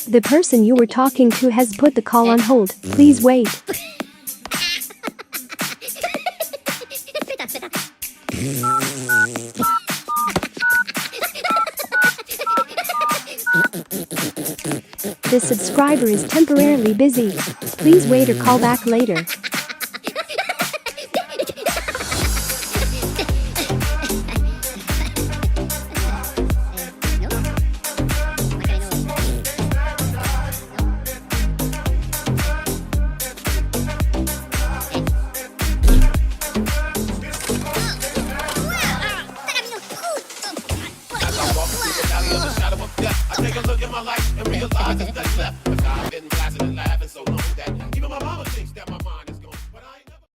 The person you were talking to has put the call on hold. Please wait. The subscriber is temporarily busy. Please wait or call back later. As I walk through the valley of the shadow of death, I take a look at my life and realize there's nothing left.